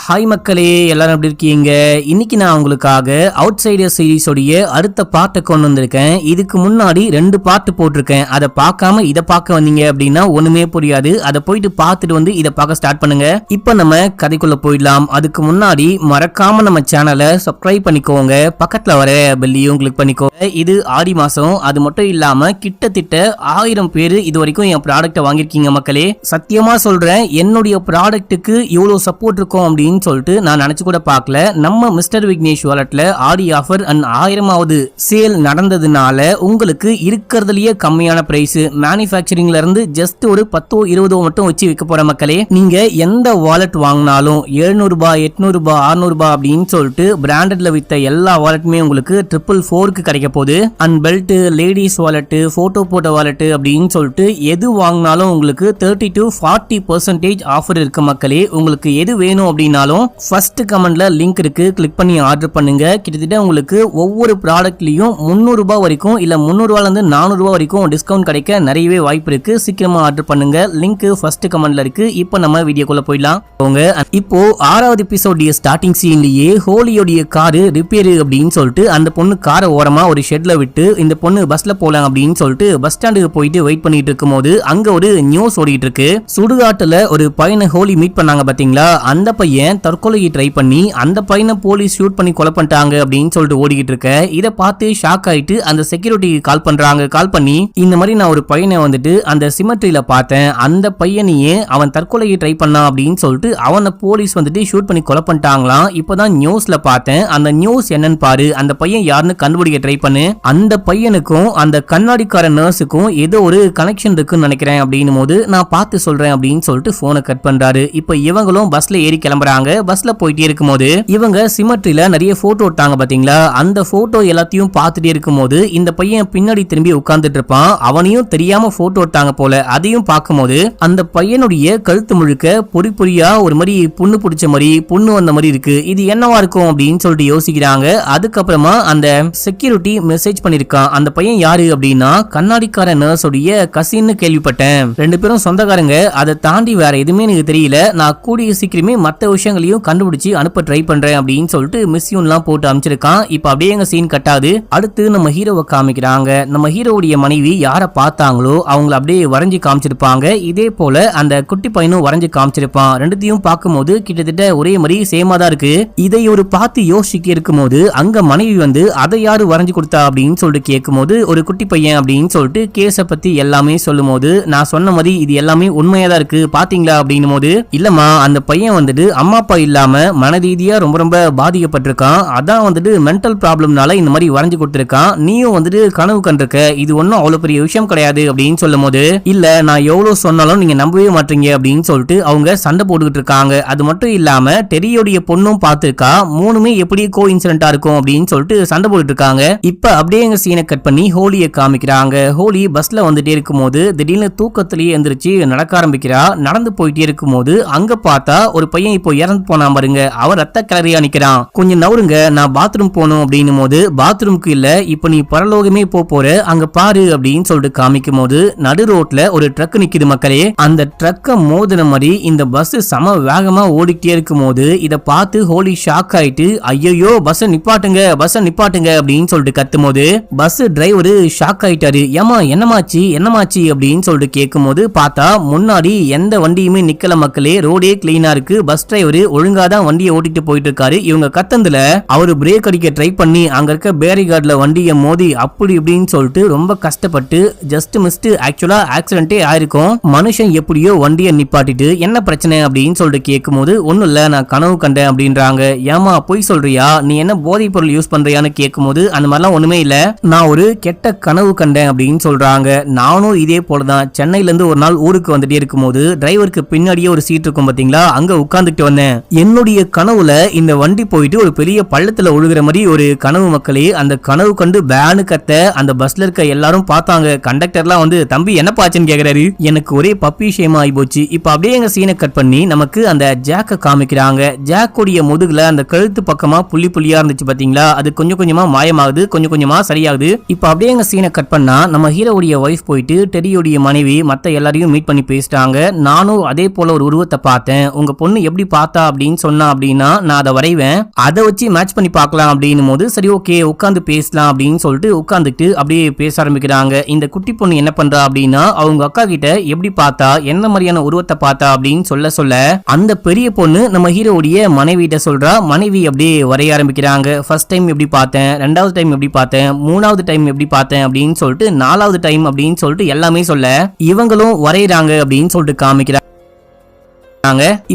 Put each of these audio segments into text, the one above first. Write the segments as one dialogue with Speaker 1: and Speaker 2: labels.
Speaker 1: Hi மக்களே, எல்லாரும் எப்படி இருக்கீங்க? இன்னைக்கு நான் உங்களுக்காக அவுட் சைடர் சீரிஸ் உடைய அடுத்த பார்ட்டை கொண்டு வந்திருக்கேன். இதுக்கு முன்னாடி 2 பார்ட் போட்டிருக்கேன். அதை பார்க்காம இதை பார்க்க வந்தீங்க அப்படின்னா ஒண்ணுமே புரியாது. அதை போயிட்டு பார்த்துட்டு வந்து இதை பார்க்க ஸ்டார்ட் பண்ணுங்க. இப்போ நம்ம கதைக்குள்ள போயிடலாம். அதுக்கு முன்னாடி மறக்காம நம்ம சேனலை சப்ஸ்கிரைப் பண்ணிக்கோங்க. பக்கத்துல வர பெல்லையும் கிளிக் பண்ணிக்கோங்க. இது ஆடி மாசம். அது மட்டும் இல்லாம கிட்டத்தட்ட 1000 பேர் இது வரைக்கும் என் ப்ராடக்ட்டை வாங்கியிருக்கீங்க மக்களே. சத்தியமா சொல்றேன், என்னுடைய ப்ராடக்ட்டுக்கு இவ்வளவு சப்போர்ட் இருக்கும் அப்படின்னு சொல்லிட்டு நான் நினைச்சு கூட பார்க்கல. நம்ம mister Vignesh வாலெட்ல Aadi offer and 1000வது sale நடந்ததுனால உங்களுக்கு இருக்கிறதுலயே கம்மியான பிரைஸ் மேனுஃபேக்சரிங்ல இருந்து ஜஸ்ட் ஒரு 10-20 மட்டும் வச்சு விற்க போற மக்களே. நீங்க எந்த வாலெட் வாங்கினாலும் 700 ரூபாய் 800 ரூபாய் 600 ரூபாய் அப்படின்னு சொல்லிட்டு பிராண்டட்ல வித்த எல்லா வாலெட்டுமே உங்களுக்கு 444க்கு கிடைக்க போகுது. And belt, ladies wallet, photo போட்ட வாலெட் அப்படின்னு சொல்லிட்டு எது வாங்கினாலும் உங்களுக்கு 30 to 40% ஆஃபர் இருக்கு மக்களே. உங்களுக்கு எது வேணும் அப்படின்னாலும் ஃபர்ஸ்ட் கமெண்ட்ல லிங்க் இருக்கு, கிளிக் பண்ணி ஆர்டர் பண்ணுங்க. கிட்டத்தட்ட உங்களுக்கு ஒவ்வொரு ப்ராடக்ட்லயும் 300 ரூபாய் வரைக்கும் இல்ல 300 ரூபாயில இருந்து 400 ரூபாய் வரைக்கும் டிஸ்கவுண்ட் கிடைக்க நிறையவே வாய்ப்பு இருக்கு. சீக்கிரமா ஆர்டர் பண்ணுங்க. லிங்க் ஃபர்ஸ்ட் கமெண்ட்ல இருக்கு. இப்போ நம்ம வீடியோக்குள்ள போயிடலாம். இப்போ 6வது எபிசோட் ஸ்டார்டிங் சீன்லயே ஹோலியோடைய காரு ரிப்பேர் அப்படின்னு சொல்லிட்டு அந்த பொண்ணு காரை ஓரமா ஒரு ஷெட்ல விட்டு இந்த பொண்ணு பஸ்ல போலாம் அப்படின்னு சொல்லிட்டு பஸ் ஸ்டாண்டுக்கு போயிட்டு வெயிட் பண்ணிட்டு இருக்கும் போது அங்க ஒரு நியூஸ் ஓடிட்டு இருக்கு. சுடுகாட்டுல ஒரு பையனை ஹோலி மீட் பண்ணாங்க பாத்தீங்களா, அந்த பையன் தற்கொலைக்கு ட்ரை பண்ணி அந்த பையனை போலீஸ் ஷூட் பண்ணி கொலை பண்ணிட்டாங்க அப்படின்னு சொல்லிட்டு ஓடிக்கிட்டு இருக்க. இதை பார்த்து ஷாக் ஆயிட்டு அந்த செக்யூரிட்டிக்கு கால் பண்றாங்க. கால் பண்ணி இந்த மாதிரி நான் ஒரு பையனை வந்துட்டு அந்த சிமெட்ரியில பார்த்தேன், அந்த பையனையே அவன் தற்கொலைக்கு ட்ரை பண்ணான் அப்படின்னு சொல்லிட்டு அவனை போலீஸ் வந்துட்டு ஷூட் பண்ணி கொலை பண்ணிட்டாங்களாம். இப்பதான் நியூஸ்ல பார்த்தேன். அந்த நியூஸ் என்னன்னு பாரு, அந்த பையன் யாருன்னு கண்டுபிடிக்க ட்ரை பண்ணு. அந்த பையனுக்கும் அந்த கண்ணாடிக்கார நர்ஸுக்கும் ஏதோ ஒரு கனெக்ஷன் இருக்குன்னு நினைக்கிறேன் அப்படின்னும் போது நான் பார்த்து சொல்றேன் அப்படின்னு சொல்லிட்டு போனை கட் பண்றாரு. இப்ப இவங்களும் பஸ்ல ஏறி கிளம்புறாங்க. பஸ்ல போயிட்டே இருக்கும்போது இவங்க சிமெட்ரியில நிறைய போட்டோ எடுத்தாங்க பாத்தீங்களா, அந்த போட்டோ எல்லாத்தையும் பார்த்துட்டே இருக்கும்போது இந்த பையன் பின்னாடி திரும்பி உட்கார்ந்துட்டு இருப்பான். அவனையும் தெரியாம போட்டோ எடுத்தாங்க போல. அதையும் பார்க்கும்போது அந்த பையனுடைய கழுத்து முழுக்க பொறி பொறியா ஒரு மாதிரி புண்ணு பிடிச்ச மாதிரி புண்ணு வந்த மாதிரி இருக்கு. இது என்னவா இருக்கும் அப்படின்னு சொல்லிட்டு யோசிக்கிறாங்க. அதுக்கப்புறமா அந்த செக்யூரிட்டி மெசேஜ் பண்ணிருக்கான். அந்த பையன் யாரு அப்படின்னா கண்ணாடிக்கார நர்ஸோடைய கசின்னு கேள்விப்பட்டேன். 2 பேரும் சொந்தக்காரங்க. அதை தாண்டி வேற எதுவுமே எனக்கு தெரியல. நான் கூடிய சீக்கிரமே மத்த விஷயங்களையும் கண்டுபிடிச்சு அனுப்ப ட்ரை பண்றேன் அப்படின்னு சொல்லிட்டு மிஸ்யூன்லாம் போட்டு அனுப்பிச்சிருக்கான். இப்ப அப்படியே எங்க சீன் கட்டாது. அடுத்து நம்ம ஹீரோவை காமிக்கிறாங்க. நம்ம ஹீரோவுடைய மனைவி யார பார்த்தாங்களோ அவங்களை அப்படியே வரைஞ்சி காமிச்சிருப்பாங்க. இதே போல அந்த குட்டி பையனும் வரைஞ்சி காமிச்சிருப்பான். ரெண்டுத்தையும் பார்க்கும்போது கிட்டத்தட்ட ஒரே மாதிரி சேமா தான் இருக்கு. இதை ஒரு பார்த்து யோசிக்க இருக்கும் போது அங்க மனைவி வந்து அதை யாரு வரைஞ்சி கொடுத்தா அப்படின்னு சொல்லிட்டு கேட்கும் போது ஒரு குட்டி பையன் அப்படின்னு சொல்லிட்டு கேஸ பத்தி எல்லாமே சொல்லும் போது நான் சொன்ன மாதிரி இது எல்லாமே உண்மையா தான் இருக்கு பாத்தீங்களா அப்படின்னும் போது இல்லம்மா, அந்த பையன் வந்துட்டு அம்மா அப்பா இல்லாம மனரீதியா ரொம்ப பாதிக்கப்பட்டிருக்கான். அதான் வந்துட்டு மென்டல் ப்ராப்ளம்னால இந்த மாதிரி வரைஞ்சு கொடுத்திருக்கான். நீயும் வந்துட்டு கனவு கண்டிருக்க, இது ஒன்னும் அவ்வளவு பெரிய விஷயம் கிடையாது அப்படின்னு சொல்லும் போது இல்ல நான் எவ்வளவு சொன்னாலும் நீங்க நம்பவே மாட்டீங்க அப்படின்னு சொல்லிட்டு அவங்க சண்டை போட்டுக்கிட்டு இருக்காங்க. அது மட்டும் இல்லாம டெரியோடைய பொண்ணும் பார்த்திருக்கா. 3மே எப்படி கோ இன்சிடென்டா இருக்கும் அப்படின்னு சொல்லிட்டு சண்டை போட்டுட்டு இருக்காங்க. இப்ப அப்படியே எங்க சீனை கட் பண்ணி ஹோலியை காமிக்கிறாங்க. ஹோலி பஸ்ல வந்துட்டே இருக்கும் போது திடீர்னு தூக்கத்திலேயே எந்திரிச்சு நடக்க ஆரம்பிக்கிறா. நடந்து போயிட்டே இருக்கும் போது அங்க பார்த்தா ஒரு பையன் இப்போ இறந்து போனா பாருங்க, அவர் ரத்த கலரியா நிக்கிறான். கொஞ்சம் நவருங்க, நான் பாத்ரூம் போகணும் அப்படின்னும் போது பாத்ரூம்க்கு இல்ல, இப்ப நீ பரலோகமே போற அங்க பாரு அப்படின்னு சொல்லிட்டு காமிக்கும் போது நடு ரோட்ல ஒரு ட்ரக் நிக்குது மக்களே. அந்த ட்ரக்க மோதின மாதிரி இந்த பஸ் சம வேகமா ஓடிட்டே இருக்கும் போது இத பார்த்து ஹோலி ஷாக் ஆயிட்டு ஐயோ பஸ் நிப்பாட்டுங்க அப்படின்னு சொல்லிட்டு கத்தும் போது பஸ் டிரைவர் ஷாக் ஆயிட்டாரு. ஏமா என்னமாச்சு அப்படின்னு சொல்லிட்டு கேட்கும் போது பார்த்தா முன்னாடி எந்த வண்டியுமே நிக்கல மக்களே. ரோடே கிளீனா இருக்கு. பஸ் டிரைவர் ஒழுங்காதான் வண்டியை ஓட்டிட்டு போயிட்டு இருக்காரு. இவங்க கத்தந்துல அவரு பிரேக் அடிக்க ட்ரை பண்ணி அங்க இருக்க பேரிகார்ட்ல வண்டியை மோதி அப்படி இப்படின்னு சொல்லிட்டு ரொம்ப கஷ்டப்பட்டு ஜஸ்ட் மிஸ்ட் ஆக்சுவலா ஆக்சிடென்டே ஆயிருக்கும். மனுஷன் எப்படியோ வண்டியை நிப்பாட்டிட்டு என்ன பிரச்சனை அப்படின்னு சொல்லிட்டு கேட்கும் போது ஒன்னும் இல்ல, நான் கனவு கண்டேன் அப்படின்றாங்க. ஏமா பொய் சொல்றியா, நீ என்ன போதை பொருள் யூஸ் பண்றியான்னு கேட்கும் போது அந்த மாதிரிலாம் ஒண்ணுமே இல்ல, நான் ஒரு கெட்ட கனவு கண்டேன் அப்படின்னு சொல்றாங்க. நானும் இதே போலதான் சென்னையில இருந்து ஒரு நாள் ஊருக்கு வந்துட்டே இருக்கும் போது டிரைவருக்கு பின்னாடியே ஒரு சீட் இருக்கும் பாத்தீங்களா, அங்க உட்கார்ந்துட்டு வந்தேன். என்னுடைய கனவுல இந்த வண்டி போயிட்டு ஒரு பெரிய பள்ளத்துல ஒழுகுற மாதிரி ஒரு கனவு மக்களே. அந்த கனவு கண்டு பேனு கத்த அந்த பஸ்ல இருக்க எல்லாரும் பார்த்தாங்க. கண்டக்டர்லாம் வந்து தம்பி என்ன பாச்சுன்னு கேக்குறாரு. எனக்கு ஒரே பப்பி ஷேமா ஆகி போச்சு. இப்ப அப்படியே எங்க சீனை கட் பண்ணி நமக்கு அந்த ஜாக்க காமிக்கிறாங்க. ஜாக்குடைய முதுகுல அந்த கழுத்து பக்கமா புள்ளி புள்ளியா இருந்துச்சு பாத்தீங்களா, அது கொஞ்சம் கொஞ்சமா மாயமாகுது, கொஞ்சம் கொஞ்சமா சரியாகுது. இப்ப அப்படியே எங்க சீனை கட் பண்ணா நம்ம ஹீரோவுடைய வைஃப் போயிட்டு டெரியோடைய மனைவி மத்த எல்லாரையும் மீட் பண்ணி பேசிட்டாங்க. நானும் அதே போல ஒரு உருவத்தை பார்த்தேன், உங்க பொண்ணு எப்படி பார்த்தா பார்த்தா அப்படின்னு சொன்னா அப்படின்னா நான் அதை வரைவேன், அதை வச்சு மேட்ச் பண்ணி பார்க்கலாம் அப்படின்னும் போது சரி ஓகே உட்காந்து பேசலாம் அப்படின்னு சொல்லிட்டு உட்காந்துட்டு அப்படியே பேச ஆரம்பிக்கிறாங்க. இந்த குட்டி பொண்ணு என்ன பண்றா அப்படின்னா அவங்க அக்கா கிட்ட எப்படி பார்த்தா என்ன மாதிரியான உருவத்தை பார்த்தா அப்படின்னு சொல்ல சொல்ல அந்த பெரிய பொண்ணு நம்ம ஹீரோவுடைய மனைவிட்ட சொல்றா. மனைவி அப்படியே வரைய ஆரம்பிக்கிறாங்க. ஃபர்ஸ்ட் டைம் எப்படி பார்த்தேன், ரெண்டாவது டைம் எப்படி பார்த்தேன், மூணாவது டைம் எப்படி பார்த்தேன் அப்படின்னு சொல்லிட்டு நாலாவது டைம் அப்படின்னு சொல்லிட்டு எல்லாமே சொல்ல இவங்களும் வரையறாங்க அப்படின்னு சொல்லிட்டு காமிக்கிறாங்க.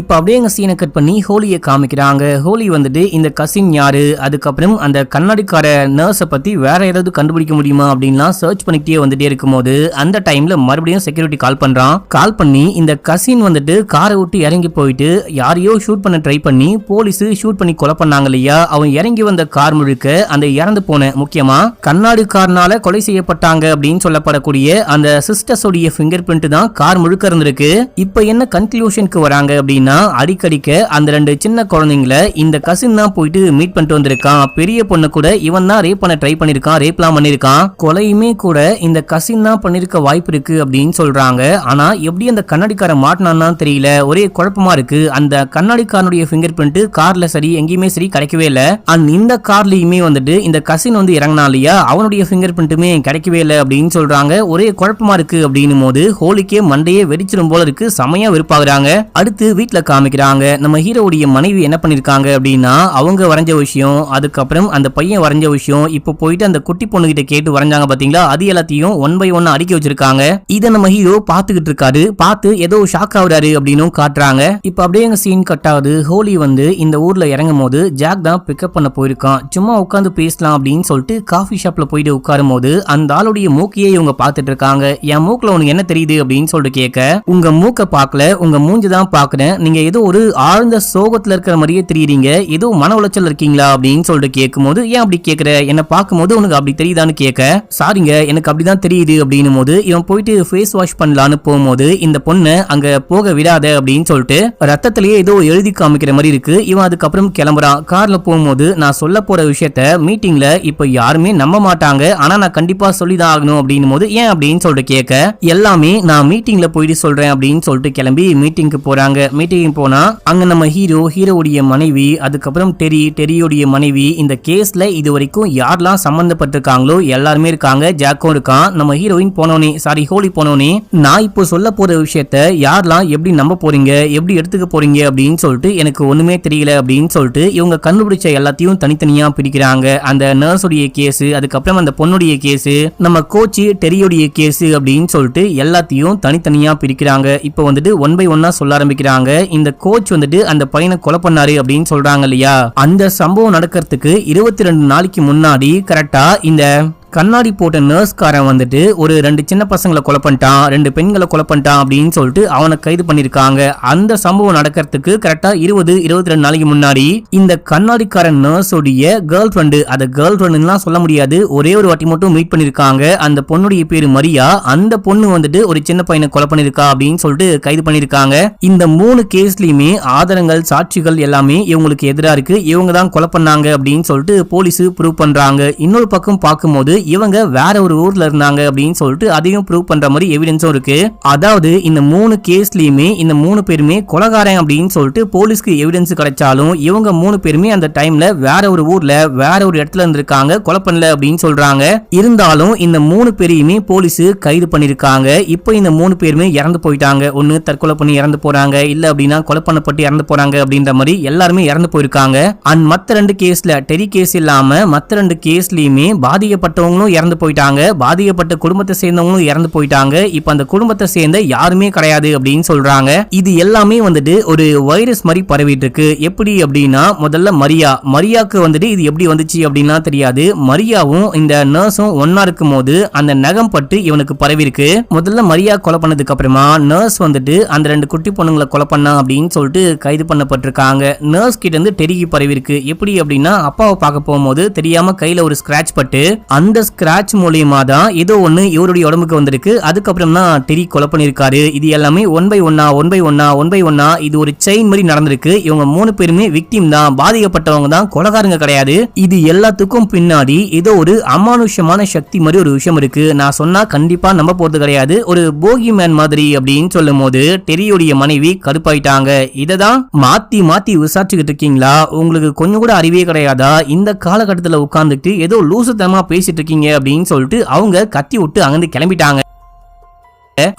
Speaker 1: இப்ப அப்படியே எங்க சீனை கட் பண்ணி ஹோலியை காமிக்கிறாங்க. ஹோலி வந்துட்டு இந்த கசின் யாரு, அதுக்கப்புறம் அந்த கண்ணாடிக்கார நர்ஸை பத்தி வேற ஏதாவது கண்டுபிடிக்க முடியுமா அப்படின்லாம் சர்ச் பண்ணிட்டே வந்துட்டே இருக்கும்போது அந்த டைம்ல மறுபடியும் செக்யூரிட்டி கால் பண்றான். கால் பண்ணி இந்த கசின் வந்துட்டு காரை விட்டு இறங்கி போயிட்டு யாரையோ ஷூட் பண்ண ட்ரை பண்ணி போலீஸ் ஷூட் பண்ணி கொலை பண்ணாங்க இல்லையா, அவன் இறங்கி வந்த கார் முழுக்க அந்த இறந்து போன முக்கியமா கண்ணாடிக்காரனால கொலை செய்யப்பட்டாங்க அப்படின்னு சொல்லப்படக்கூடிய அந்த சிஸ்டர்ஸ் உடைய ஃபிங்கர் பிரிண்ட் தான் கார் முழுக்க இருந்திருக்கு. இப்ப என்ன கன்க்ளூஷனுக்கு வராங்க அப்படின்னா அடிக்கடிக்க அந்த ரெண்டு சின்ன குழந்தைங்களை இந்த கசின் தான் போயிட்டு மீட் பண்ணிட்டு வந்திருக்கான். பெரிய பொண்ணு கூட இவன் தான் ரேப் பண்ண ட்ரை பண்ணிருக்கான், ரேப்லாம் பண்ணிருக்கான். கொலையுமே கூட இந்த கசின் தான் பண்ணிருக்க வாய்ப்பு இருக்கு அப்படின்னு சொல்றாங்க. ஆனா எப்படி அந்த கண்ணாடிக்கார மாட்டினான்னு தெரியல, ஒரே குழப்பமா இருக்கு. அந்த கண்ணாடிக்காரனுடைய ஃபிங்கர் பிரிண்ட் கார்ல சரி எங்கேயுமே சரி கிடைக்கவே இல்ல. இந்த கார்லயுமே வந்துட்டு இந்த கசின் வந்து இறங்கினா இல்லையா அவனுடைய ஃபிங்கர் பிரிண்ட்டுமே கிடைக்கவே இல்லை அப்படின்னு சொல்றாங்க. ஒரே குழப்பமா இருக்கு அப்படின்னும் போது ஹோலிக்கே மண்டையே வெடிச்சிரும் போல இருக்கு, செமையா வெறுப்பாகிறாங்க. அடுத்து வீட்ல காமிக்கிறாங்க. நம்ம ஹீரோவுடைய மனைவி என்ன பண்ணிருக்காங்க அப்படின்னா அவங்க வரைஞ்ச விஷயம், அதுக்கப்புறம் அந்த பையன் வரைஞ்ச விஷயம், இப்ப போயிட்டு அந்த குட்டி பொண்ணு கிட்ட கேட்டு வரைஞ்சாங்க பாத்தீங்களா, அது எல்லாத்தையும் ஒன் பை ஒன் அடுக்கி வச்சிருக்காங்க. இத நம்ம ஹீரோ பாத்துக்கிட்டு இருக்காரு. பார்த்து ஏதோ ஷாக் ஆகுறாரு அப்படின்னு காட்டுறாங்க. இப்ப அப்படியே எங்க சீன் கட் ஆகுது. ஹோலி வந்து இந்த ஊர்ல இறங்கும் போது ஜாக் தான் பிக்கப் பண்ண போயிருக்கான். சும்மா உட்காந்து பேசலாம் அப்படின்னு சொல்லிட்டு காஃபி ஷாப்ல போயிட்டு உட்காரும் போது அந்த ஆளுடைய மூக்கையே இவங்க பாத்துட்டு இருக்காங்க. என் மூக்குல உனக்கு என்ன தெரியுது அப்படின்னு சொல்லிட்டு கேட்க, உங்க மூக்க பாக்கல உங்க மூஞ்சிதான் பாக்குறேன், நீங்க ஏதோ ஒரு ஆழ்ந்த சோகத்துல இருக்கிற மாதிரியே தெரியுறீங்க, ஏதோ மன உளைச்சல் இருக்கீங்களா அப்படின்னு சொல்லிட்டு கேட்கும் போது ஏன் அப்படி கேக்குற, என்ன பார்க்கும்போது உனக்கு அப்படி தெரியுதான்னு கேட்க, சாரிங்க எனக்கு அப்படிதான் தெரியுது அப்படின்னும் போது இவன் போயிட்டு ஃபேஸ் வாஷ் பண்ணலான்னு போகும்போது இந்த பொண்ணு அங்க போக விடாத அப்படின்னு சொல்லிட்டு ரத்தத்திலேயே ஏதோ எழுதி காமிக்கிற மாதிரி இருக்கு. இவன் அதுக்கப்புறம் கிளம்புறான். கார்ல போகும்போது நான் சொல்ல போற விஷயத்த மீட்டிங்ல இப்ப யாருமே நம்ப மாட்டாங்க, ஆனா நான் கண்டிப்பா சொல்லிதான் ஆகணும் அப்படின்னும் போது ஏன் அப்படின்னு சொல்லிட்டு கேட்க, எல்லாமே நான் மீட்டிங்ல போயிட்டு சொல்றேன் அப்படின்னு சொல்லிட்டு கிளம்பி மீட்டிங்க்கு போறாங்க. மீட்டிங் போனா அங்க நம்ம ஹீரோவுடைய மனைவி, அதுக்கப்புறம் டெரியோடைய மனைவி, இந்த கேஸ்ல இது வரைக்கும் யாரெல்லாம் சம்பந்தப்பட்டிருக்காங்களோ எல்லாருமே இருக்காங்க. ஜாக்கும் இருக்கான். நம்ம ஹீரோயின் போனோனே ஹோலி போனோனே நான் இப்போ சொல்ல போற விஷயத்த யாரெல்லாம் எப்படி நம்ப போறீங்க, எப்படி எடுத்துக்க போறீங்க அப்படின்னு சொல்லிட்டு எனக்கு ஒண்ணுமே தெரியல அப்படின்னு சொல்லிட்டு இவங்க கண்டுபிடிச்ச எல்லாத்தையும் தனித்தனியா பிரிக்கிறாங்க. அந்த நர்ஸுடைய கேஸ், அதுக்கப்புறம் அந்த பொண்ணுடைய கேஸ், நம்ம கோச் டெரியோடைய கேஸ் அப்படின்னு சொல்லிட்டு எல்லாத்தையும் தனித்தனியா பிரிக்கிறாங்க. இப்போ வந்துட்டு ஒன் பை ஒன்னா சொல்ல ஆரம்பிக்கிறாங்க. இந்த கோச் வந்துட்டு அந்த பையனை கொலை பண்ணாரு அப்படின்னு சொல்றாங்க இல்லையா, அந்த சம்பவம் நடக்கிறதுக்கு 22 நாளைக்கு முன்னாடி கரெக்டா இந்த கண்ணாடி போட்ட நர்ஸ்காரன் வந்துட்டு ஒரு 2 சின்ன பசங்களை கொலை பண்ணிட்டான், 2 பெண்களை கொலை பண்ணிட்டான் அப்படின்னு சொல்லிட்டு அவனை கைது பண்ணிருக்காங்க. அந்த சம்பவம் நடக்கிறதுக்கு கரெக்டா 22 நாளைக்கு முன்னாடி இந்த கண்ணாடிக்காரன் நர்ஸோடைய கேர்ள் ஃப்ரெண்டு, அதை கேர்ள் ஃப்ரெண்டுலாம் சொல்ல முடியாது, ஒரே ஒரு வாட்டி மட்டும் மீட் பண்ணிருக்காங்க. அந்த பொண்ணுடைய பேரு மரியா. அந்த பொண்ணு வந்துட்டு ஒரு சின்ன பையனை கொலை பண்ணிருக்கா அப்படின்னு சொல்லிட்டு கைது பண்ணிருக்காங்க. இந்த 3 கேஸ்லயுமே ஆதாரங்கள் சாட்சிகள் எல்லாமே இவங்களுக்கு எதிராக இருக்கு. இவங்க தான் கொலை பண்ணாங்க அப்படின்னு சொல்லிட்டு போலீஸ் ப்ரூவ் பண்றாங்க. இன்னொரு பக்கம் பார்க்கும்போது இவங்க வேற ஒரு ஊர்ல இருந்தாங்க அப்படின்னு சொல்லிட்டு அதையும் ப்ரூவ் பண்ற மாதிரி எவிடன்ஸும் இருக்கு. அதாவது இந்த 3 கேஸ்லயுமே இந்த 3 பேருமே கொலைகாரன் அப்படின்னு சொல்லிட்டு போலீஸ்க்கு எவிடன்ஸ் கிடைச்சாலும் இவங்க 3 பேருமே அந்த டைம்ல வேற ஒரு ஊர்ல வேற ஒரு இடத்துல இருந்திருக்காங்க, கொலை பண்ணல அப்படின்னு சொல்றாங்க. இருந்தாலும் இந்த 3 பேரையுமே போலீஸ் கைது பண்ணிருக்காங்க. இப்போ இந்த 3 பேருமே இறந்து போயிட்டாங்க. ஒன்னு தற்கொலை பண்ணி இறந்து போறாங்க, இல்ல அப்படின்னா கொலை பண்ணப்பட்டு இறந்து போறாங்க அப்படின்ற மாதிரி எல்லாருமே இறந்து போயிருக்காங்க. அண்ட் மத்த 2 கேஸ்ல டெரி கேஸ் இல்லாம மத்த 2 கேஸ்லயுமே பாதிக்கப்பட்டவங்க இறந்து போயிட்டாங்க, பாதிக்கப்பட்ட குடும்பத்தை சேர்ந்தவங்களும் இறந்து போயிட்டாங்க. இப்ப அந்த குடும்பத்தை சேர்ந்த யாருமே கிடையாது அப்படின்னு சொல்றாங்க. இது எல்லாமே வந்துட்டு ஒரு வைரஸ் மாதிரி பரவிட்டு இருக்கு. எப்படி அப்படின்னா முதல்ல மரியாக்கு வந்துட்டு இது எப்படி வந்துச்சு அப்படின்னா தெரியாது. மரியாவும் இந்த நர்ஸும் ஒன்னா இருக்கும் போது அந்த நகம் பட்டு இவனுக்கு பரவி இருக்கு. முதல்ல மரியா கொலை பண்ணதுக்கு அப்புறமா நர்ஸ் வந்துட்டு அந்த 2 குட்டி பொண்ணுங்களை கொலை பண்ணா அப்படின்னு சொல்லிட்டு கைது பண்ணப்பட்டிருக்காங்க. நர்ஸ் கிட்ட இருந்து டெரிக்கு பரவி இருக்கு. எப்படி அப்படின்னா அப்பாவை பார்க்க போகும்போது தெரியாம கையில ஒரு ஸ்கிராட்ச் பட்டு அந்த இந்த ஸ்கிராட்ச் மூலியமா தான் ஏதோ ஒண்ணு இவருடைய உடம்புக்கு வந்திருக்கு. அதுக்கப்புறம் தான் டெரி கொலை பண்ணிருக்காரு. இது எல்லாமே ஒன் பை ஒன்னா இது ஒரு செயின் மாதிரி நடந்திருக்கு. இவங்க 3 பேருமே விக்டிம் தான், பாதிக்கப்பட்டவங்க தான், கொலைகாரங்க கிடையாது. இது எல்லாத்துக்கும் பின்னாடி ஏதோ ஒரு அமானுஷ்யமான சக்தி மாதிரி ஒரு விஷயம் இருக்கு. நான் சொன்னா கண்டிப்பா நம்ப போறது கிடையாது. ஒரு போகி மேன் மாதிரி அப்படின்னு சொல்லும் போது டெரியோடைய மனைவி கடுப்பாயிட்டாங்க. இததான் மாத்தி மாத்தி விசாரிச்சுக்கிட்டு இருக்கீங்களா? உங்களுக்கு கொஞ்சம் கூட அறிவே கிடையாதா? இந்த காலகட்டத்தில் உட்கார்ந்துட்டு ஏதோ லூசுத்தனமா பேசிட்டு இருக்கீங்க அப்படின்னு சொல்லிட்டு அவங்க கத்தி விட்டு அங்கிருந்து கிளம்பிட்டாங்க.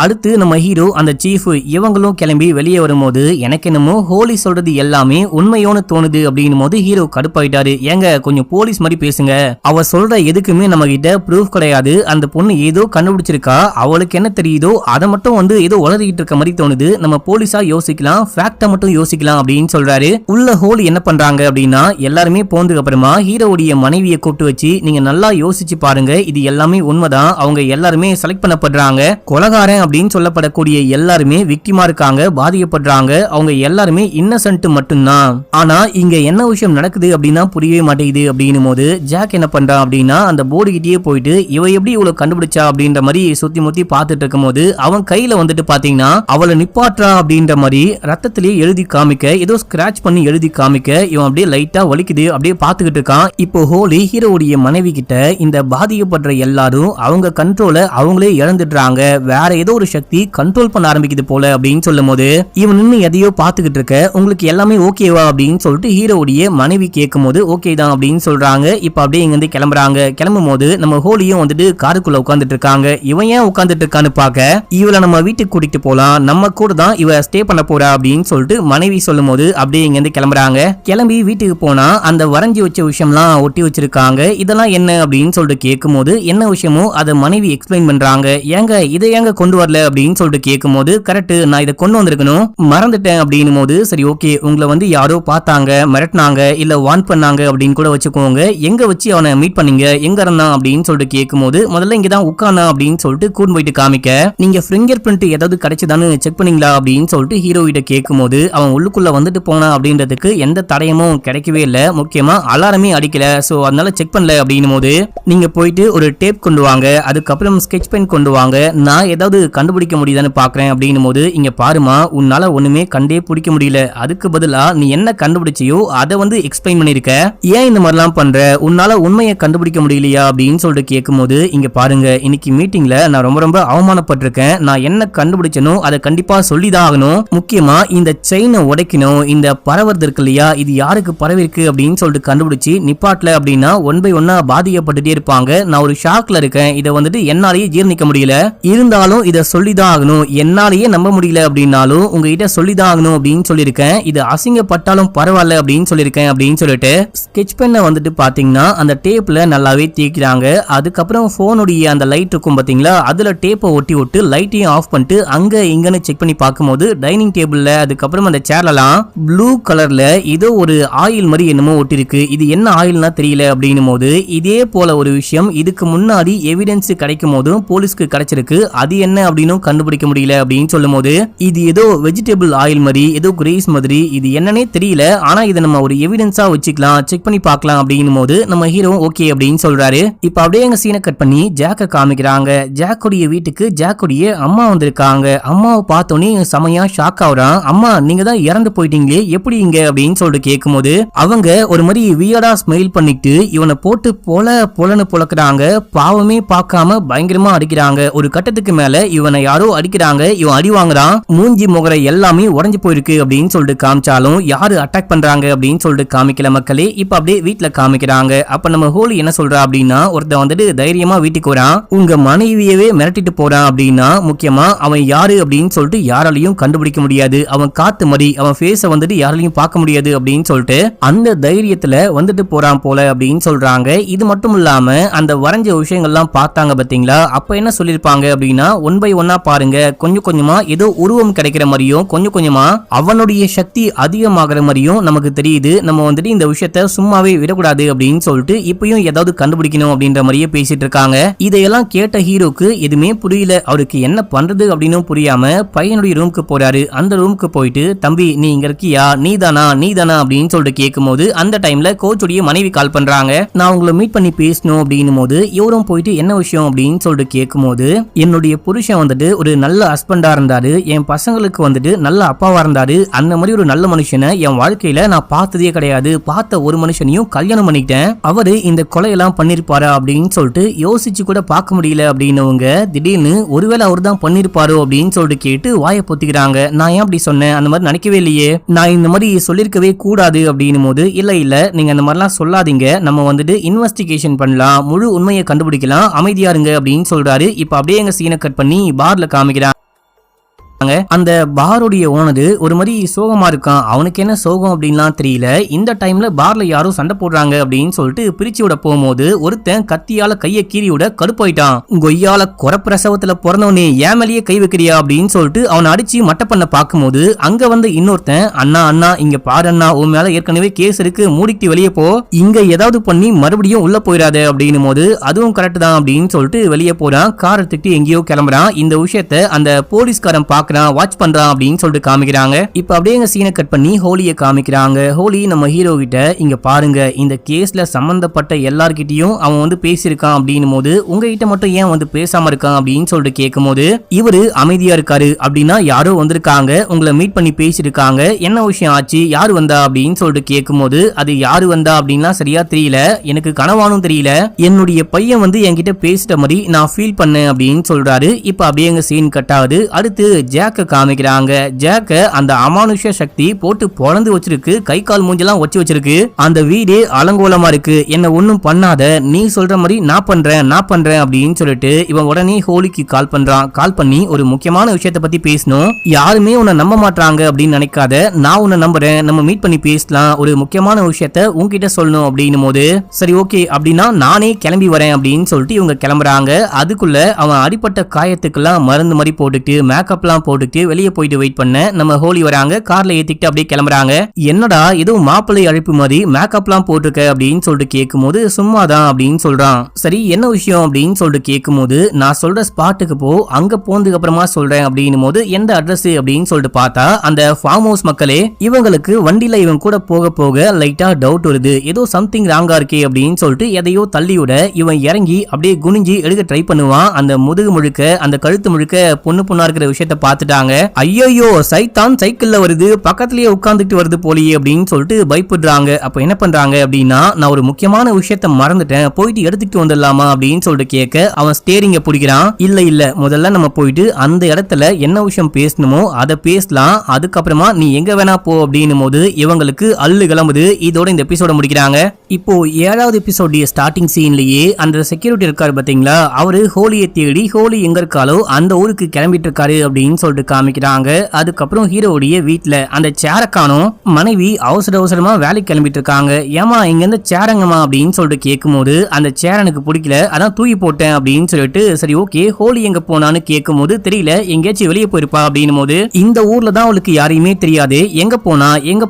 Speaker 1: அடுத்து நம்ம ஹீரோ அந்த சீஃப் இவங்களும் கிளம்பி வெளியே வரும்போது எனக்கு என்னமோ ஹோலி சொல்றது எல்லாமே உண்மையோன்னு தோணுது அப்படின்னும் போது ஹீரோ கடுப்பாயிட்டாரு. ஏங்க கொஞ்சம் போலீஸ் மாதிரி பேசுங்க, அவ சொல்ற எதுக்குமே நம்ம கிட்ட ப்ரூஃப் கிடையாது. அந்த பொண்ணு ஏதோ கண்டுபிடிச்சிருக்கா, அவளுக்கு என்ன தெரியுதோ அதை மட்டும் ஏதோ உளறிக்கிட்டு இருக்க மாதிரி தோணுது. நம்ம போலீஸா யோசிக்கலாம், ஃபேக்டா மட்டும் யோசிக்கலாம் அப்படின்னு சொல்றாரு. உள்ள ஹோலி என்ன பண்றாங்க அப்படின்னா எல்லாருமே போனதுக்கு அப்புறமா ஹீரோவுடைய மனைவியை கூப்பிட்டு வச்சு நீங்க நல்லா யோசிச்சு பாருங்க, இது எல்லாமே உண்மைதான். அவங்க எல்லாருமே செலக்ட் பண்ணப்படுறாங்க. கொலகார அப்படின்னு சொல்லப்படக்கூடிய எல்லாருமே விக்டிமா இருக்காங்க, பாதிக்கப்படுறாங்க. அவங்க எல்லாருமே இன்னசென்ட் மட்டும்தான். ஆனா இங்க என்ன விஷயம் நடக்குது அப்படின்னா புரியவே மாட்டேங்குது அப்படின்னும் போது ஜாக் என்ன பண்றான் அப்படின்னா அந்த போர்டு கிட்டே போயிட்டு இவ எப்படி இவ்வளவு கண்டுபிடிச்சா அப்படின்ற மாதிரி சுத்தி முத்தி பார்த்துட்டு இருக்கும் போது அவன் கையில பாத்தீங்கன்னா அவளை நிப்பாற்றா அப்படின்ற மாதிரி ரத்தத்திலேயே எழுதி காமிக்க, ஏதோ ஸ்கிராச் பண்ணி எழுதி காமிக்க இவன் அப்படியே லைட்டா வலிக்குது, அப்படியே பார்த்துக்கிட்டு இருக்கான். இப்போ ஹோலி ஹீரோவுடைய மனைவி கிட்ட இந்த பாதிக்கப்படுற எல்லாரும் அவங்க கண்ட்ரோல அவங்களே இழந்துடுறாங்க, வேற ஏதோ ஒரு சக்தி கண்ட்ரோல் பண்ண ஆரம்பிக்குது போல அப்படின்னு சொல்லும் போது இவன் நின்னு எதையோ பாத்துக்கிட்டு இருக்க, உங்களுக்கு எல்லாமே ஓகேவா அப்படின்னு சொல்லிட்டு ஹீரோவுடைய மனைவி கேட்கும் போது ஓகே தான் அப்படின்னு சொல்றாங்க. இப்ப அப்படியே இங்க கிளம்புறாங்க. கிளம்பும் போது நம்ம ஹோலியும் காருக்குள்ள உட்கார்ந்துட்டு இருக்காங்க. இவன் ஏன் உட்கார்ந்துட்டு இருக்கான்னு பாக்க இவளை நம்ம வீட்டுக்கு கூட்டிட்டு போலாம், நம்ம கூட தான் இவ ஸ்டே பண்ண போறா அப்படின்னு சொல்லிட்டு மனைவி சொல்லும் போது அப்படியே இங்க கிளம்புறாங்க. கிளம்பி வீட்டுக்கு போனா அந்த வரைஞ்சி வச்ச விஷயம்லாம் ஒட்டி வச்சிருக்காங்க. இதெல்லாம் என்ன அப்படின்னு சொல்லிட்டு கேட்கும் போது என்ன விஷயமோ அதை மனைவி எக்ஸ்பிளைன் பண்றாங்க. ஏங்க இதை ஏங்க கொண்டு வரல அப்படின்னு சொல்லிட்டு கேட்கும் போது கரெக்ட் நான் இதை கொண்டு வந்திருக்கணும் மறந்துட்டேன் அப்படின்னும் போது சரி ஓகே உங்களை யாரோ பார்த்தாங்க, மிரட்டினாங்க, இல்ல வான் பண்ணாங்க அப்படின்னு கூட வச்சுக்கோங்க. எங்க வச்சு அவனை மீட் பண்ணீங்க, எங்க இருந்தான் அப்படின்னு சொல்லிட்டு கேட்கும் போது முதல்ல இங்கதான் உட்கார்னா அப்படின்னு சொல்லிட்டு கூண்டு போயிட்டு காமிக்க, நீங்க ஃபிங்கர் பிரிண்ட் ஏதாவது கிடைச்சதான்னு செக் பண்ணீங்களா அப்படின்னு சொல்லிட்டு ஹீரோ கிட்ட கேட்கும் போது அவன் உள்ளுக்குள்ள போனா அப்படின்றதுக்கு எந்த தடயமும் கிடைக்கவே இல்லை, முக்கியமா அலாரமே அடிக்கல, சோ அதனால செக் பண்ணல அப்படின்னும் போது நீங்க போயிட்டு ஒரு டேப் கொண்டு வாங்க, அதுக்கப்புறம் ஸ்கெட்ச் பென் கொண்டு வாங்க, நான் ஏதாவது கண்டுபிடிக்க முடியுதான்னு பாக்குறேன் அப்படின்னும் போது இங்க பாருமா உன்னால ஒண்ணுமே கண்டே பிடிக்க முடியல, அதுக்கு பதிலா நீ என்ன கண்டுபிடிச்சியோ அதை எக்ஸ்பிளைன் பண்ணிருக்க, ஏன் இந்த மாதிரிலாம் பண்ற, உன்னால உண்மையை கண்டுபிடிக்க முடியலையா அப்படின்னு சொல்லிட்டு கேட்கும் போது இங்க பாருங்க இன்னைக்கு மீட்டிங்ல நான் ரொம்ப அவமானப்பட்டிருக்கேன், நான் என்ன கண்டுபிடிச்சனோ அதை கண்டிப்பா சொல்லிதான் ஆகணும், முக்கியமா இந்த செயினை உடைக்கணும், இந்த பரவது இருக்கு இல்லையா இது யாருக்கு பரவி இருக்கு அப்படின்னு சொல்லிட்டு கண்டுபிடிச்சு நிப்பாட்டல அப்படின்னா ஒன் பை ஒன்னா பாதிக்கப்பட்டுட்டே இருப்பாங்க, நான் ஒரு ஷாக்ல இருக்கேன், இதை என்னாலேயே ஜீர்ணிக்க முடியல, இருந்தாலும் இதை சொல்லிதான் ஆகணும், என்னாலேயே நம்ப முடியல அப்படின்னாலும் உங்ககிட்ட சொல்லிதான் ஆகணும் அப்படின்னு சொல்லியிருக்கேன், இது அசிங்கப்பட்டாலும் பரவாயில்ல அப்படின்னு சொல்லியிருக்கேன் அப்படின்னு சொல்லிட்டு ஸ்கெட்ச் பென்னை பாத்தீங்கன்னா அந்த டேப்ல நல்லாவே தேய்க்கிறாங்க. அதுக்கப்புறம் போனுடைய அந்த லைட் இருக்கும் பாத்தீங்களா அதுல டேப்பை ஒட்டி விட்டு லைட்டையும் ஆஃப் பண்ணிட்டு அங்க இங்கன்னு செக் பண்ணி பார்க்கும்போது டைனிங் டேபிள்ல அதுக்கப்புறம் அந்த சேர்லாம் ப்ளூ கலர்ல ஏதோ ஒரு ஆயில் மாதிரி என்னமோ ஒட்டி இருக்கு, இது என்ன ஆயில்னா தெரியல அப்படின்னும் போது இதே போல ஒரு விஷயம் இதுக்கு முன்னாடி எவிடன்ஸ் கிடைக்கும் போதும் போலீஸ்க்கு கிடைச்சிருக்கு, அது என்ன அப்படின்னு கண்டுபிடிக்க முடியல அப்படின்னு சொல்லும் போது இது ஏதோ வெஜிடபிள் ஆயில் மாதிரி ஏதோ கிரேஸ் மாதிரி இது என்னன்னே தெரியல, ஆனா இதை நம்ம ஒரு எவிடன்ஸா வச்சுக்கலாம், செக் பண்ணி பார்க்கலாம் அப்படின்னும் போது நம்ம ஹீரோ ஓகே அப்படின்னு சொல்றாரு. இப்ப அப்படியே எங்க சீனை கட் பண்ணி ஜாக்க காமிக்கிறாங்க. ஜாக்குடைய வீட்டுக்கு ஜாக்குடைய அம்மா வந்திருக்காங்க. அம்மாவை பார்த்தோன்னே செமையா ஷாக் ஆகுறான். அம்மா நீங்க தான் இறந்து போயிட்டீங்களே எப்படி இங்க அப்படின்னு சொல்லிட்டு கேட்கும் போது அவங்க ஒரு மாதிரி வியர்டா ஸ்மைல் பண்ணிட்டு இவனை போட்டு பொலன்னு புழக்கிறாங்க. பாவமே பார்க்காம பயங்கரமா அடிக்கிறாங்க. ஒரு கட்டத்துக்கு மேல இவனை யாரோ அடிக்கிறாங்க, இவன் அடி வாங்குறான், மூஞ்சி முகரை எல்லாமே உடஞ்சு போயிருக்கு அப்படின்னு சொல்லிட்டு காமிச்சாலும் யாரு அட்டாக் பண்றாங்க அப்படின்னு சொல்லிட்டு காமிக்கல மக்களே. இப்ப அப்படியே வீட்டுல காமிக்கிறாங்க. அப்ப நம்ம ஹோலி என்ன சொல்றா அப்படின்னா ஒருத்தன் தைரியமா வீட்டுக்கு வரான், உங்க மனைவியவே மிரட்டிட்டு போறான் அப்படின்னா முக்கியமா அவன் யாரு அப்படின்னு சொல்லிட்டு யாராலையும் கண்டுபிடிக்க முடியாது, அவன் காத்து மாதிரி அவன் ஃபேஸ யாராலையும் பார்க்க முடியாது அப்படின்னு சொல்லிட்டு அந்த தைரியத்துல போறான் போல அப்படின்னு சொல்றாங்க. இது மட்டும் இல்லாம அந்த வரைஞ்ச விஷயங்கள்லாம் பார்த்தாங்க பாத்தீங்களா, அப்ப என்ன சொல்லிருப்பாங்க அப்படின்னா ஒன் பை ஒன்னா பாருங்க, கொஞ்சம் கொஞ்சமா ஏதோ உருவம் கிடைக்கிற மாதிரியும் கொஞ்சம் கொஞ்சமா அவனுடைய சக்தி அதிகமாகிற மாதிரியும் நமக்கு தெரியுது. நம்ம வந்துட்டு இந்த விஷயத்த சும்மாவே விடக்கூடாது அப்படின்னு சொல்லிட்டு இப்பயும் ஏதாவது கண்டுபிடிக்கணும் அப்படின்ற மாதிரியே பேசிட்டு இருக்காங்க. இதையெல்லாம் கேட்ட ஹீரோக்கு எதுவுமே புரியல. அவருக்கு என்ன பண்றது அப்படின்னு புரியாம பையனுடைய ரூமுக்கு போறாரு. அந்த ரூமுக்கு போயிட்டு, தம்பி நீ இங்க இருக்கியா, நீதானா அப்படின்னு சொல்லிட்டு கேட்கும் போது அந்த டைம்ல கோச்சுடைய மனைவி கால் பண்றாங்க. நான் உங்களை மீட் பண்ணி பேசணும் அப்படின்னும் போது இவரும் போயிட்டு என்ன விஷயம் அப்படின்னு சொல்லிட்டு கேட்கும் போது, என்னுடைய புருஷன் வந்துட்டு ஒரு நல்ல ஹஸ்பண்டா இருந்தாரு, என் பசங்களுக்கு வந்துட்டு நல்ல அப்பாவா இருந்தாரு, அந்த மாதிரி ஒரு நல்ல மனுஷனை என் வாழ்க்கையில நான் பார்த்ததே கிடையாது, பார்த்த ஒரு மனுஷனையும் கல்யாணம் பண்ணிட்டேன், அவரு இந்த கொலையெல்லாம் பண்ணிருப்பாரா அப்படின்னு சொல்லிட்டு யோசிச்சு கூட பார்க்க முடியல அப்படின்னவங்க திடீர்னு ஒருவேளை அவர் தான் பண்ணிருப்பாரோ அப்படின்னு சொல்லிட்டு கேட்டு வாயை பொத்திக்கிறாங்க. நான் ஏன் அப்படி சொன்னேன், அந்த மாதிரி நினைக்கவே இல்லையே, நான் இந்த மாதிரி சொல்லிருக்கவே கூடாது அப்படின்னும் போது, இல்ல நீங்க அந்த மாதிரிலாம் சொல்லாதீங்க, நம்ம வந்துட்டு இன்வெஸ்டிகேஷன் பண்ணலாம், முழு உண்மையை கண்டுபிடிக்கலாம், அமைதியா இருங்க அப்படின்னு சொல்றாரு. இப்ப அப்படியே எங்க சீனை கட் பண்ணி பார்ல காமிக்கிறான். அந்த பாருடைய ஓனரு ஒரு மாதிரி சோகமா இருக்கான். அவனுக்கு என்ன சோகம் அப்படின்லாம் தெரியல. இந்த டைம்ல பார்ல யாரும் சண்டை போடுறாங்க அப்படின்னு சொல்லிட்டு பிரிச்சு விட போகும்போது ஒருத்தன் கத்தியால கைய கீறி விட கடுப்பாயிட்டான். கொய்யால குறப்பிரசவத்துல பிறந்தவனே ஏன் மேலேயே கை வைக்கிறியா அப்படின்னு சொல்லிட்டு அவனை அடிச்சு மட்ட பண்ண பார்க்கும்போது அங்க வந்து இன்னொருத்தன், அண்ணா இங்க பாரு அண்ணா, உன் மேல ஏற்கனவே கேஸ் இருக்கு, மூடிட்டு வெளியே போ, இங்க ஏதாவது பண்ணி மறுபடியும் உள்ள போயிடாத அப்படின்னும் போது அதுவும் கரெக்ட் தான் அப்படின்னு சொல்லிட்டு வெளியே போறான். கார் எடுத்துட்டு எங்கேயோ கிளம்புறான். இந்த விஷயத்த அந்த போலீஸ்காரன் வாட்ச் பண்றான் அப்படின்னு சொல்லிட்டு காமிக்கிறாங்க. இப்ப அப்படியே எங்க சீனை கட் பண்ணி ஹோலியை காமிக்கிறாங்க. ஹோலி நம்ம ஹீரோ கிட்ட, இங்க பாருங்க, இந்த கேஸ்ல சம்பந்தப்பட்ட எல்லார்கிட்டயும் அவன் வந்து பேசியிருக்கான் அப்படின்னும் போது உங்ககிட்ட மட்டும் ஏன் வந்து பேசாம இருக்கான் அப்படின்னு சொல்லிட்டு கேட்கும் போது இவரு அமைதியா இருக்காரு. அப்படின்னா யாரோ வந்திருக்காங்க, உங்களை மீட் பண்ணி பேசியிருக்காங்க, என்ன விஷயம் ஆச்சு, யாரு வந்தா அப்படின்னு சொல்லிட்டு கேட்கும் போது அது யாரு வந்தா அப்படின்னா சரியா தெரியல, எனக்கு கனவானும் தெரியல, என்னுடைய பையன் வந்து என்கிட்ட பேசிட்ட மாதிரி நான் ஃபீல் பண்ணேன் அப்படின்னு சொல்றாரு. இப்ப அப்படியே எங்க சீன் கட் ஆகுது. அடுத்து ஜாக்க காமிக்கிறாங்க. ஜாக்க அந்த அமானுஷ சக்தி போட்டு பொழந்து வச்சிருக்கு, கை கால் மூஞ்செல்லாம் வச்சிருக்கு, அந்த வீடே அலங்கோலமா இருக்கு, என்ன ஒண்ணும் பண்ணாத, நீ சொல்ற மாதிரி நான் பண்றேன் அப்படின்னு சொல்லிட்டு இவன் உடனே ஹோலிக்கு கால் பண்றான். கால் பண்ணி ஒரு முக்கியமான விஷயத்தை பத்தி பேசணும், யாருமே உன்னை நம்ப மாட்டாங்க அப்படின்னு நினைக்காத, நான் உன்னை நம்புறேன், நம்ம மீட் பண்ணி பேசலாம், ஒரு முக்கியமான விஷயத்த உன்கிட்ட சொல்லணும் அப்படின்னும் போது சரி ஓகே அப்படின்னா நானே கிளம்பி வரேன் அப்படின்னு சொல்லிட்டு இவங்க கிளம்புறாங்க. அதுக்குள்ள அவன் அடிப்பட்ட காயத்துக்கெல்லாம் மருந்து மாதிரி போட்டுட்டு மேக்கப்லாம் போட்டுட்டு வெளியே போயிட்டு வெயிட் பண்ண நம்ம ஹோலி வராங்க. கார்ல ஏத்திட்டு அப்படியே கிளம்புறாங்க. என்னடா ஏதோ மாப்பிள்ளை அழைப்பு மாதிரி மேக்கப்லாம் போட்டுருக்க அப்படின்னு சொல்லிட்டு கேட்கும்போது சும்மாதான் அப்படின்னு சொல்றான். சரி என்ன விஷயம் அப்படின்னு சொல்லிட்டு கேட்கும்போது நான் சொல்ற ஸ்பாட்டுக்கு போ, அங்க போனதுக்கு அப்புறமா சொல்றேன் அப்படின்னும் போது எந்த அட்ரஸ் அப்படின்னு சொல்லிட்டு பார்த்தா அந்த ஃபார்ம் ஹவுஸ் மக்களே. இவங்களுக்கு வண்டியில இவன் கூட போக போக லைட்டா டவுட் வருது, ஏதோ சம்திங் ராங்கா இருக்கே அப்படின்னு சொல்லிட்டு எதையோ தள்ளி விட இவன் இறங்கி அப்படியே குனிஞ்சி எடுக்க ட்ரை பண்ணுவான். அந்த முதுகு முழுக்க அந்த கழுத்து முழுக்க பொண்ணா இருக்கிற விஷயத்த பார்த்துட்டாங்க. ஐயோ சைத்தான் சைக்கிள்ல வருது, பக்கத்திலேயே உட்கார்ந்துட்டு வருது போலியே அப்படின்னு சொல்லிட்டு பயப்படுறாங்க. அப்ப என்ன பண்றாங்க அப்படின்னா, நான் ஒரு முக்கியமான விஷயத்த மறந்துட்டேன், போயிட்டு எடுத்துட்டு வந்துடலாமா அப்படின்னு சொல்லிட்டு கேட்க அவன் ஸ்டேரிங்க பிடிக்கிறான். இல்ல முதல்ல நம்ம போயிட்டு அந்த இடத்துல என்ன விஷயம் பேசணுமோ அதை பேசலாம், அதுக்கப்புறமா நீ எங்க வேணா போ அப்படின்னும் போது இவங்களுக்கு அள்ளு கிளம்புது. இதோட இந்த எபிசோட முடிக்கிறாங்க. இப்போ 7வது எபிசோட ஸ்டார்டிங் சீன்லயே அந்த செக்யூரிட்டி இருக்காரு பாத்தீங்களா, அவரு ஹோலியை தேடி ஹோலி எங்க இருக்காலோ அந்த ஊருக்கு கிளம்பிட்டு இருக்காரு அப்படின்னு சொல்லிட்டு காமிக்கிறாங்க. அதுக்கப்புறம் ஹீரோடைய வீட்ல அந்த சேர காணோம். மனைவி அவசரமா வேலைக்கு கிளம்பிட்டு இருக்காங்க. ஏமா இங்க இருந்து சேரங்கம்மா அப்படின்னு சொல்லிட்டு கேட்கும்போது அந்த சேர எனக்கு பிடிக்கல, அதான் தூக்கி போட்டேன் அப்படின்னு சொல்லிட்டு சரி ஓகே ஹோலி எங்க போனான்னு கேட்கும்போது தெரியல, எங்கேயாச்சும் வெளியே போயிருப்பா அப்படின்னும் போது இந்த ஊர்ல தான் அவளுக்கு யாரையுமே தெரியாது, எங்க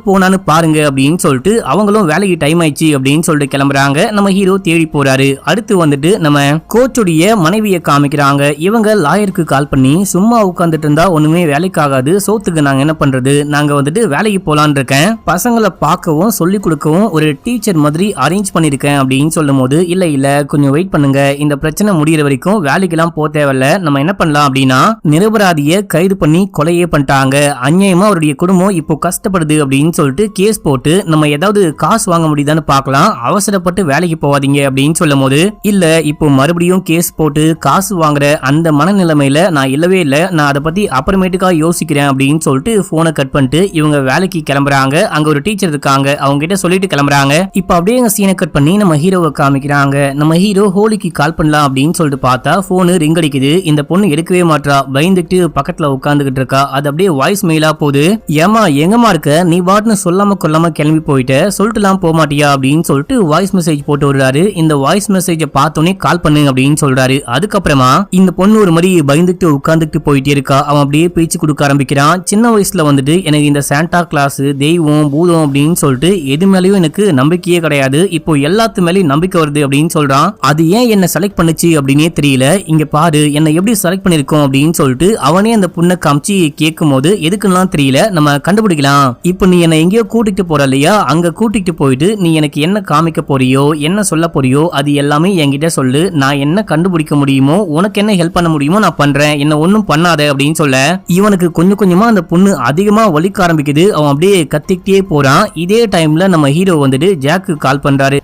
Speaker 1: போனான்னு பாருங்க அப்படின்னு சொல்லிட்டு அவங்களும் வேலைக்கு டைம் ஆயிடுச்சு அப்படின்னு சொல்லிட்டு கிளம்புறாங்க. நம்ம ஹீரோ தேடி போறாரு. அடுத்து வந்துட்டு நம்ம கோச்சுடைய மனைவியை காமிக்கிறாங்க. இவங்க லாயருக்கு கால் பண்ணி சும்மா உட்கார்ந்துட்டு இருந்தா ஒண்ணுமே வேலைக்கு ஆகாது, சோத்துக்கு நாங்க என்ன பண்றது, நாங்க வந்துட்டு வேலைக்கு போலான்னு இருக்கேன், பசங்களை பார்க்கவும் சொல்லி கொடுக்கவும் ஒரு டீச்சர் மாதிரி அரேஞ்ச் பண்ணிருக்கேன் அப்படின்னு சொல்லும் போது இல்ல கொஞ்சம் வெயிட் பண்ணுங்க, இந்த பிரச்சனை முடியற வரைக்கும் வேலைக்கெல்லாம் போ தேவையில்ல, நம்ம என்ன பண்ணலாம் அப்படின்னா நிரபராதியை கைது பண்ணி கொலையே பண்ணிட்டாங்க, அநியாயமா அவருடைய குடும்பம் இப்போ கஷ்டப்படுது அப்படின்னு சொல்லிட்டு கேஸ் போட்டு நம்ம ஏதாவது காசு வாங்க முடியுதான்னு பார்க்கலாம், அவசரப்பட்டு வேலைக்கு போவாதீங்க அப்படின்னு சொல்லும் போது இல்ல இப்போ மறுபடியும் கேஸ் போட்டு காசு வாங்குற அந்த மனநிலைமையில நான் இல்லவே இல்லை, நான் அதை பத்தி அப்புறமேட்டுக்கா யோசிக்கிறேன் அப்படின்னு சொல்லிட்டு போனை கட் பண்ணிட்டு இவங்க வேலைக்கு கிளம்புறாங்க. அங்க ஒரு டீச்சர் இருக்காங்க, அவங்க கிட்ட சொல்லிட்டு கிளம்புறாங்க. இப்ப அப்படியே எங்க சீனை கட் பண்ணி நம்ம ஹீரோவை காமிக்கிறாங்க. நம்ம ஹீரோ ஹோலிக்கு கால் பண்ணலாம் அப்படின்னு சொல்லிட்டு பார்த்தா போனு ரிங் அடிக்குது. இந்த பொண்ணு எடுக்கவே மாட்டா, பயந்துட்டு பக்கத்துல உட்காந்துக்கிட்டு இருக்கா. அது அப்படியே வாய்ஸ் மெயிலா போகுது. ஏமா எங்கம்மா இருக்க, நீ பாட்டுன்னு சொல்லாம கொல்லாம கிளம்பி போயிட்ட, சொல்லிட்டுலாம் போக மாட்டியா அப்படின்னு சொல்லிட்டு வாய்ஸ் மெசேஜ் போட்டு விடுறாரு. இந்த வாய்ஸ் மெசேஜை பார்த்தோன்னே கால் பண்ணு அப்படின்னு சொல்றாரு. அதுக்கப்புறமா இந்த பொண்ணு ஒரு மாதிரி பயந்துட்டு உட்காந்துட்டு போயிட்டே இருக்கா. அவன் அப்படியே பேச்சு கொடுக்க ஆரம்பிக்கிறான். சின்ன வயசுல வந்துட்டு எனக்கு இந்த சாண்டா கிளாஸ், தெய்வம், பூதம் அப்படின்னு சொல்லிட்டு எது மேலயும் எனக்கு நம்பிக்கையே கிடையாது. இப்போ எல்லாத்து மேலயும் நம்பிக்கை வருது அப்படின்னு சொல்றான். அது ஏன் என்ன செலக்ட் பண்ணுச்சு அப்படின்னே தெரியல. இங்க பாரு என்ன எப்படி செலக்ட் பண்ணிருக்கோம் அப்படின்னு சொல்லிட்டு அவனே அந்த பொண்ணை காமிச்சு கேட்கும் போது எதுக்குலாம் தெரியல, நம்ம கண்டுபிடிக்கலாம். இப்போ நீ என்ன எங்கேயோ கூட்டிட்டு போற இல்லையா, அங்க கூட்டிட்டு போயிட்டு நீ எனக்கு என்ன காமிக்க போறியோ, என்ன சொல்ல போறியோ அது எல்லாமே என்கிட்ட சொல்லு. நான் என்ன கண்டுபிடிக்க முடியுமோ, உனக்கு என்ன ஹெல்ப் பண்ண முடியுமோ நான் பண்றேன், என்ன ஒன்னும் பண்ணாத அப்படின்னு சொல்ல இவனுக்கு கொஞ்சம் கொஞ்சமா அந்த பொண்ணு அதிகமா வலிக்க ஆரம்பிக்குது. அவன் அப்படியே கத்திக்கிட்டே போறான். இதே டைம்ல நம்ம ஹீரோ வந்துட்டு ஜாக்கு கால் பண்றாரு.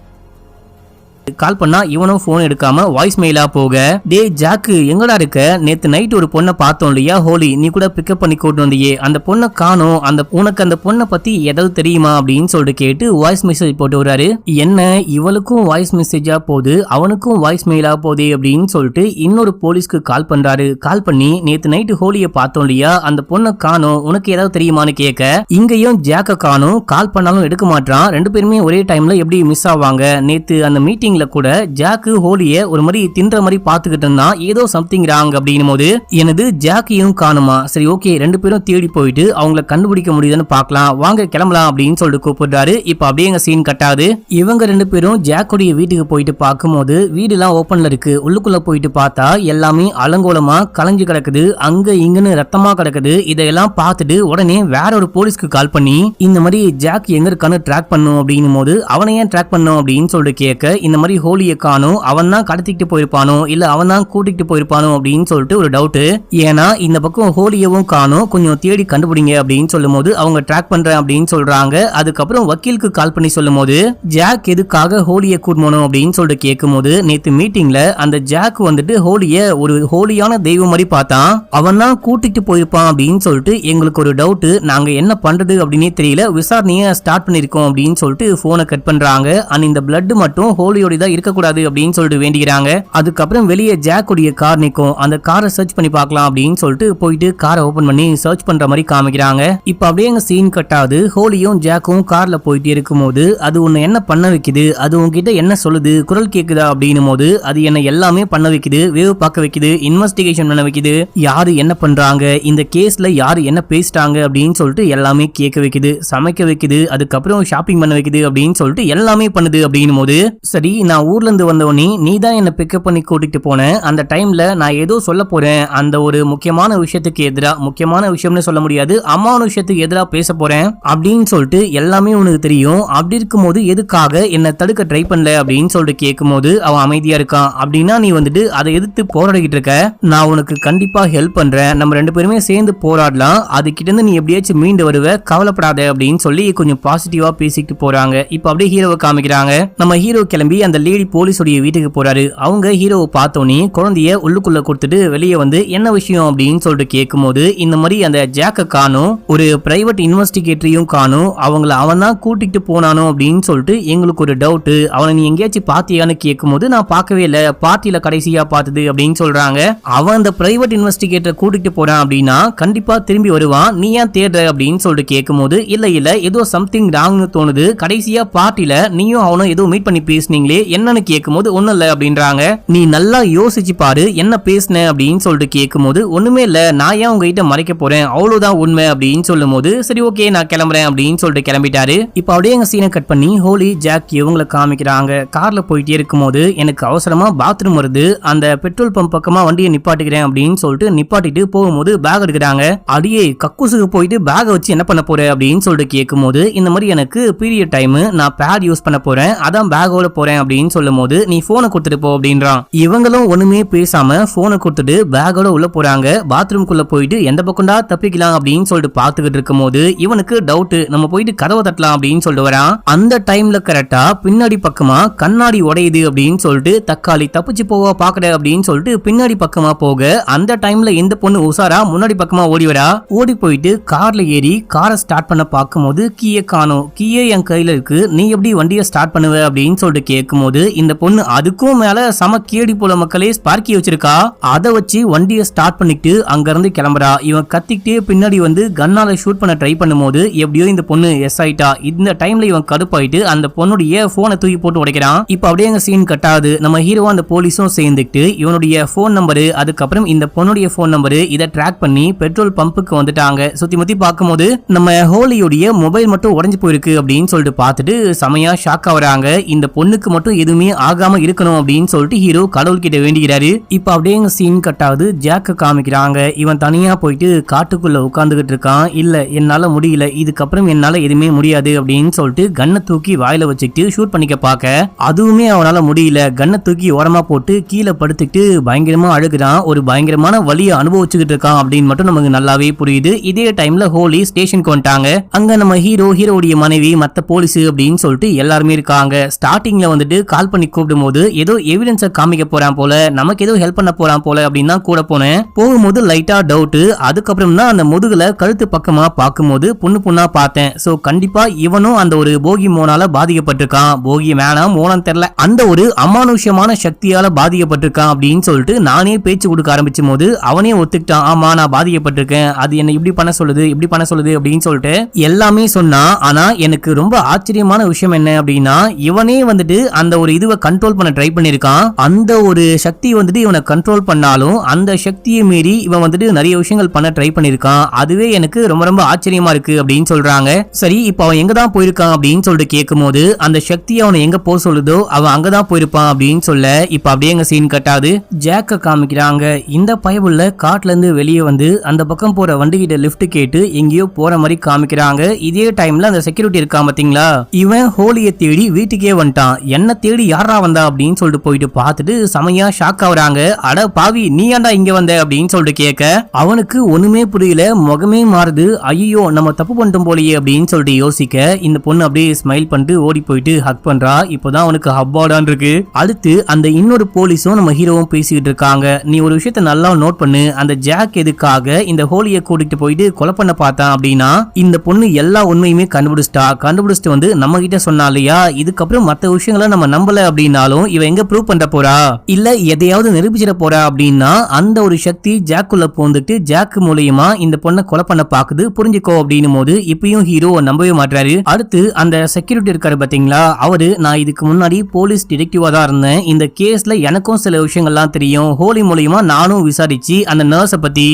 Speaker 1: கால் பண்ணா இவனும் போன் எடுக்காம வாய்ஸ் மெயிலா போக, டே ஜாக்கு எங்கடா இருக்க, நேத்து நைட் ஒரு பொண்ணை பார்த்தோம் இல்லையா ஹோலி, நீ கூட பிக்கப் பண்ணி கூட்டு வந்தியே, அந்த பொண்ணை காணோம், உனக்கு அந்த பொண்ணை பத்தி ஏதாவது தெரியுமா அப்படின்னு சொல்லிட்டு கேட்டு வாய்ஸ் மெசேஜ் போட்டு வராரு. என்ன இவளுக்கும் வாய்ஸ் மெசேஜா போகுது, அவனுக்கும் வாய்ஸ் மெயிலா போகுது அப்படின்னு சொல்லிட்டு இன்னொரு போலீஸ்க்கு கால் பண்றாரு. கால் பண்ணி நேத்து நைட்டு ஹோலியை பார்த்தோம் இல்லையா, அந்த பொண்ணை காணோம், உனக்கு ஏதாவது தெரியுமான்னு கேட்க இங்கேயும் ஜாக்க காணோம், கால் பண்ணாலும் எடுக்க மாட்டான். ரெண்டு பேருமே ஒரே டைம்ல எப்படி மிஸ் ஆவாங்க. நேத்து அந்த மீட்டிங் கூட ஜாக்கு ஹோலிய ஒரு மாதிரி தின்ற மாதிரி பாத்துக்கிட்டு இருந்தான். ஏதோ சம்திங் ராங் அப்படின்னும் போது எனது ஜாக்கையும் காணுமா, சரி ஓகே ரெண்டு பேரும் தேடி போயிட்டு அவங்கள கண்டுபிடிக்க முடியுதுன்னு பார்க்கலாம், வாங்க கிளம்பலாம் அப்படின்னு சொல்லிட்டு கூப்பிடுறாரு. இப்ப அப்படியே எங்க சீன் கட்டாது. இவங்க ரெண்டு பேரும் ஜாக்குடைய வீட்டுக்கு போயிட்டு பார்க்கும்போது வீடு எல்லாம் ஓபன்ல இருக்கு. உள்ளுக்குள்ள போயிட்டு பார்த்தா எல்லாமே அலங்கோலமா கலைஞ்சு கிடக்குது, அங்க இங்கன்னு ரத்தமா கிடக்குது. இதெல்லாம் பார்த்துட்டு உடனே வேற ஒரு போலீஸ்க்கு கால் பண்ணி இந்த மாதிரி ஜாக் எங்க இருக்கான்னு ட்ராக் பண்ணும் அப்படின்னும் போது அவனை ஏன் ட்ராக் பண்ணும் அப்படின்னு சொல்லிட்டு கேட்க இந்த மாதிரி ஹோலியை காணும், அவன் தான் கடத்திட்டு போயிருப்பானோ இல்ல அவன் தான் கூட்டிட்டு போயிருப்பானோ அப்படின்னு சொல்லிட்டு ஒரு டவுட். ஏன்னா இந்த பக்கம் ஹோலியவும் காணும், கொஞ்சம் தேடி கண்டுபிடிங்க அப்படின்னு சொல்லும் போது அவங்க ட்ராக் பண்றேன் அப்படின்னு சொல்றாங்க. அதுக்கப்புறம் வக்கீலுக்கு கால் பண்ணி சொல்லும் போது ஜாக் எதுக்காக ஹோலியை கூட்டணும் அப்படின்னு சொல்லிட்டு கேட்கும் போது நேத்து மீட்டிங்ல அந்த ஜாக் வந்துட்டு ஹோலிய ஒரு ஹோலியான தெய்வம் மாதிரி பார்த்தான், அவன் தான் கூட்டிட்டு போயிருப்பான் அப்படின்னு சொல்லிட்டு எங்களுக்கு ஒரு டவுட், நாங்க என்ன பண்றது அப்படின்னே தெரியல, விசாரணையை ஸ்டார்ட் பண்ணிருக்கோம் அப்படின்னு சொல்லிட்டு போனை கட் பண்றாங்க. அண்ட் இந்த பிளட் மட்டும் ஹோலியோட இருக்கக்கூடாது அப்படின்னு சொல்லிட்டு வேண்டிக்கிறாங்க. அதுக்கப்புறம் வெளியே ஜாக்குடைய கார் நிக்கும், அந்த காரை சர்ச் பண்ணி பார்க்கலாம் அப்படின்னு சொல்லிட்டு போயிட்டு காரை ஓபன் பண்ணி சர்ச் பண்ற மாதிரி காமிக்கிறாங்க. இப்ப அப்படியே எங்க சீன் கட்டாது. ஹோலியும் ஜாக்கும் கார்ல போயிட்டு இருக்கும் போது அது உன்னை என்ன பண்ண வைக்குது, அது உங்ககிட்ட என்ன சொல்லுது, குரல் கேக்குதா அப்படின்னும் போது அது என்ன எல்லாமே பண்ண வைக்குது, வேவ் பார்க்க வைக்குது, இன்வெஸ்டிகேஷன் பண்ண வைக்குது, யாரு என்ன பண்றாங்க, இந்த கேஸ்ல யாரு என்ன பேசிட்டாங்க அப்படின்னு சொல்லிட்டு எல்லாமே கேட்க வைக்குது, சமைக்க வைக்குது, அதுக்கப்புறம் ஷாப்பிங் பண்ண வைக்குது அப்படின்னு சொல்லிட்டு எல்லாமே பண்ணுது அப்படின்னும் போது சரி நான் ஊர்ல இருந்து வந்தவனி நீ தான் என்ன பிக்கப் பண்ணி கூட்டிட்டு போன, அந்த டைம்ல நான் ஏதோ சொல்ல போறேன், அந்த ஒரு முக்கியமான விஷயத்துக்கு எதிரா, முக்கியமான விஷயம்னு சொல்ல முடியாது, அம்மாவான விஷயத்துக்கு எதிரா பேச போறேன் அப்படின்னு சொல்லிட்டு எல்லாமே உனக்கு தெரியும், அப்படி இருக்கும்போது எதுக்காக என்ன தடுக்க ட்ரை பண்ணல அப்படின்னு சொல்லிட்டு கேட்கும் போது அவன் அமைதியா இருக்கான். அப்படின்னா நீ வந்துட்டு அதை எதிர்த்து போராடிக்கிட்டு இருக்க, நான் உனக்கு கண்டிப்பா ஹெல்ப் பண்றேன், நம்ம ரெண்டு பேருமே சேர்ந்து போராடலாம், அதுகிட்ட இருந்து நீ எப்படியாச்சும் மீண்டு வருவ, கவலைப்படாத அப்படின்னு சொல்லி கொஞ்சம் பாசிட்டிவா பேசிட்டு போறாங்க. இப்ப அப்படியே ஹீரோவை காமிக்கிறாங்க. நம்ம ஹீரோ கிளம்பி அந்த லேடி போலீஸோடைய வீட்டுக்கு போறாரு. அவங்க ஹீரோவை பார்த்தோன்னே குழந்தைய உள்ளுக்குள்ள கொடுத்துட்டு வெளியே வந்து என்ன விஷயம் அப்படின்னு சொல்லிட்டு கேட்கும் போது இந்த மாதிரி அந்த ஜாக்க காணும், ஒரு பிரைவேட் இன்வெஸ்டிகேட்டரையும் காணும், அவங்கள அவன் தான் கூட்டிட்டு போனானோ அப்படின்னு சொல்லிட்டு எங்களுக்கு ஒரு டவுட், அவனை நீ எங்கேயாச்சும் பாத்தியான்னு கேட்கும் போது நான் பார்க்கவே இல்ல, பார்ட்டியில கடைசியா பார்த்தது அப்படின்னு சொல்றாங்க. அவன் அந்த பிரைவேட் இன்வெஸ்டிகேட்டர் கூட்டிட்டு போறான் அப்படின்னா கண்டிப்பா திரும்பி வருவான், நீ ஏன் தேடுற அப்படின்னு சொல்லிட்டு கேட்கும் போது இல்ல ஏதோ சம்திங் ராங்னு தோணுது, கடைசியா பார்ட்டியில நீயும் அவனும் ஏதோ மீட் பண்ணி பேசுனீங்களே என்னன்னு கேட்கும் போது ஒண்ணும் இல்ல அப்படின்றாங்க. நீ நல்லா யோசிச்சு பாரு என்ன பேசுன அப்படின்னு சொல்லிட்டு கேட்கும் போது ஒண்ணுமே இல்ல, நான் ஏன் உங்ககிட்ட மறைக்க போறேன், அவ்வளவுதான் உண்மை அப்படின்னு சொல்லும் போது சரி ஓகே நான் கிளம்புறேன் அப்படின்னு சொல்லிட்டு கிளம்பிட்டாரு. இப்ப அப்படியே எங்க சீனை கட் பண்ணி ஹோலி ஜாக் இவங்களை காமிக்கிறாங்க. கார்ல போயிட்டே இருக்கும் போது எனக்கு அவசரமா பாத்ரூம் வருது, அந்த பெட்ரோல் பம்ப் பக்கமா வண்டியை நிப்பாட்டிக்கிறேன் அப்படின்னு சொல்லிட்டு நிப்பாட்டிட்டு போகும்போது பேக் எடுக்கிறாங்க. அடியே கக்கூசுக்கு போயிட்டு பேக் வச்சு என்ன பண்ண போற அப்படின்னு சொல்லிட்டு கேட்கும் போது இந்த மாதிரி எனக்கு பீரியட் டைம், நான் பேட் யூஸ் பண்ண போறேன், அதான் பேக்கோட போறேன் அப்படின்னு சொல்லும் போது நீ போனை கொடுத்துட்டு போ அப்படின்றான். இவங்களும் ஒண்ணுமே பேசாம போனை கொடுத்துட்டு பேக்கோட உள்ள போறாங்க. பாத்ரூம்குள்ள போயிட்டு எந்த பக்கம்டா தப்பிக்கலாம் அப்படின்னு சொல்லிட்டு பாத்துக்கிட்டு இருக்கும் போது இவனுக்கு டவுட், நம்ம போயிட்டு கதவை தட்டலாம் அப்படின்னு சொல்லிட்டு வரான். அந்த டைம்ல கரெக்டா பின்னாடி பக்கமா கண்ணாடி உடையுது அப்படின்னு சொல்லிட்டு தக்காளி தப்பிச்சு போக பாக்கற அப்படின்னு சொல்லிட்டு பின்னாடி பக்கமா போக அந்த டைம்ல இந்த பொண்ணு உசாரா முன்னாடி பக்கமா ஓடி வரா. ஓடி போயிட்டு கார்ல ஏறி காரை ஸ்டார்ட் பண்ண பாக்கும்போது கீயை காணோம். கீயே என் கையில இருக்கு, நீ எப்படி வண்டியை ஸ்டார்ட் பண்ணுவ அப்படின்னு சொல்லிட்டு கேட்கும் போது இந்த பொண்ணு அதுக்கும் மேல சம கேடி போல மக்களே ஸ்பார்க்கி வச்சிருக்கா. அதை வச்சு வண்டியை ஸ்டார்ட் பண்ணிட்டு அங்க இருந்து கிளம்புறா. இவன் கத்திக்கிட்டே பின்னாடி வந்து கண்ணால ஷூட் பண்ண ட்ரை பண்ணும்போது எப்படியோ இந்த பொண்ணு எஸ் ஆயிட்டா. இந்த டைம்ல இவன் கடுப்பாயிட்டு அந்த பொண்ணுடைய போனை தூக்கி போட்டு உடைக்கிறான். இப்ப அப்படியே அங்க சீன் கட்டாது. நம்ம ஹீரோவும் அந்த போலீஸும் சேர்ந்துட்டு இவனுடைய போன் நம்பரு அதுக்கப்புறம் இந்த பொண்ணுடைய போன் நம்பரு இதை ட்ராக் பண்ணி பெட்ரோல் பம்புக்கு வந்துட்டாங்க. சுத்தி முத்தி பார்க்கும்போது நம்ம ஹோலியுடைய மொபைல் மட்டும் உடைஞ்சு போயிருக்கு அப்படின்னு சொல்லிட்டு பார்த்துட்டு செமையா ஷாக் ஆகுறாங்க. இந்த பொண்ணுக்கு மட்டும் எதுவுமே ஆகாம இருக்கணும் அப்படின்னு சொல்லிட்டு ஹீரோ கடவுள் கிட்ட வேண்டிக்கிறாரு. இப்ப அப்படியே சீன் கட்டாவது ஜாக்க காமிக்கிறாங்க. இவன் தனியா போயிட்டு காட்டுக்குள்ள உட்கார்ந்துகிட்டு இருக்கான். இல்ல என்னால முடியல, இதுக்கப்புறம் என்னால எதுவுமே முடியாது அப்படின்னு சொல்லிட்டு கண்ணை தூக்கி வாயில வச்சுக்கிட்டு ஷூட் பண்ணிக்க பாக்க அதுவுமே அவனால முடியல. கண்ணை தூக்கி ஓரமா போட்டு கீழே படுத்துக்கிட்டு பயங்கரமா அழுகுறான். ஒரு பயங்கரமான வலியை அனுபவிச்சுக்கிட்டு இருக்கான் அப்படின்னு மட்டும் நமக்கு நல்லாவே புரியுது. இதே டைம்ல ஹோலி ஸ்டேஷனுக்கு வந்துட்டாங்க. அங்க நம்ம ஹீரோடைய மனைவி மத்த போலீஸ் அப்படின்னு சொல்லிட்டு எல்லாருமே இருக்காங்க. ஸ்டார்டிங்ல வந்துட்டு கால் பண்ணி கூப்பிடும் போது ஏதோ எவிடன்ஸை காமிக்க போறான் போல, நமக்கு ஏதோ ஹெல்ப் பண்ண போறான் போல அப்படின்னு தான் கூட போனேன். போகும்போது லைட்டா டவுட். அதுக்கப்புறம் தான் அந்த முதுகுல கழுத்து பக்கமா பார்க்கும்போது புண்ணா பார்த்தேன். சோ கண்டிப்பா இவனும் அந்த ஒரு போகி மோனால பாதிக்கப்பட்டிருக்கான். போகி மேனா மோனம் தெரியல, அந்த ஒரு அமானுஷ்யமான சக்தியால பாதிக்கப்பட்டிருக்கான் அப்படின்னு சொல்லிட்டு நானே பேச்சு கொடுக்க ஆரம்பிச்சும் போது அவனே ஒத்துக்கிட்டான். ஆமா நான் பாதிக்கப்பட்டிருக்கேன், அது என்ன இப்படி பண்ண சொல்லுது அப்படின்னு சொல்லிட்டு எல்லாமே சொன்னா. ஆனா எனக்கு ரொம்ப ஆச்சரியமான விஷயம் என்ன அப்படின்னா இவனே வந்துட்டு அந்த ஒரு இதுவை கண்ட்ரோல் பண்ண ட்ரை பண்ணிருக்கான். அந்த ஒரு சக்தி வந்துட்டு இவனை கண்ட்ரோல் பண்ணாலும் அந்த சக்தியை மீறி இவன் வந்துட்டு நிறைய விஷயங்கள் பண்ண ட்ரை பண்ணிருக்கான். அதுவே எனக்கு ரொம்ப ரொம்ப ஆச்சரியமா இருக்கு அப்படின்னு சொல்றாங்க. சரி இப்ப அவன் எங்க தான் போயிருக்கான் அப்படின்னு சொல்லிட்டு கேட்கும் போது அந்த சக்தி அவனை எங்க போக சொல்லுதோ அவன் அங்கதான் போயிருப்பான் அப்படின்னு சொல்ல இப்ப அப்படியே எங்க சீன் கட்டாது. ஜாக்க காமிக்கிறாங்க. இந்த பயவுள்ள காட்டுல இருந்து வெளியே வந்து அந்த பக்கம் போற வண்டி கிட்ட லிஃப்ட் கேட்டு எங்கேயோ போற மாதிரி காமிக்கிறாங்க. இதே டைம்ல அந்த செக்யூரிட்டி இருக்கான் பாத்தீங்களா, இவன் ஹோலியை தேடி வீட்டுக்கே வந்துட்டான். என்ன தேடி யாரா வந்தா அப்படின்னு சொல்லிட்டு போயிட்டு பார்த்துட்டு செமையா ஷாக் ஆகுறாங்க. அட பாவி நீ ஏன்டா இங்க வந்த அப்படின்னு சொல்லிட்டு கேட்க அவனுக்கு ஒண்ணுமே புரியல, முகமே மாறுது. ஐயோ நம்ம தப்பு பண்ணிட்டோம் போலயே அப்படின்னு சொல்லிட்டு யோசிக்க இந்த பொண்ணு அப்படியே ஸ்மைல் பண்ணிட்டு ஓடி போயிட்டு ஹக் பண்றா. இப்போதான் அவனுக்கு ஹப்பாடான் இருக்கு. அடுத்து அந்த இன்னொரு போலீஸும் நம்ம ஹீரோவும் பேசிக்கிட்டு இருக்காங்க. நீ ஒரு விஷயத்த நல்லா நோட் பண்ணு, அந்த ஜாக் எதுக்காக இந்த ஹோலியை கூட்டிட்டு போயிட்டு கொலை பண்ண பார்த்தான் அப்படின்னா இந்த பொண்ணு எல்லா உண்மையுமே கண்டுபிடிச்சிட்டு வந்து நம்ம கிட்ட சொன்னா இல்லையா, இதுக்கப்புறம் மத்த விஷயங்களை நம்ம நம்பல அப்படின்னாலும் இவ எங்க ப்ரூவ் பண்ண போறா இல்ல எதையாவது நிரூபிச்சிட போறா அப்படின்னா அந்த ஒரு சக்தி ஜாக்குள்ள போந்துட்டு ஜாக் மூலியமா இந்த பொண்ணை கொலை பண்ண பாக்குது புரிஞ்சுக்கோ அப்படின்னு போது இப்பயும் ஹீரோ நம்பவே மாட்டாரு. அடுத்து அந்த செக்யூரிட்டி இருக்காரு பாத்தீங்களா, அவரு நான் இதுக்கு முன்னாடி போலீஸ் டிடெக்டிவா தான் இருந்தேன், இந்த கேஸ்ல எனக்கும் சில விஷயங்கள்லாம் தெரியும், ஹோலி மூலியமா நானும் விசாரிச்சு அந்த நர்ஸை பத்தி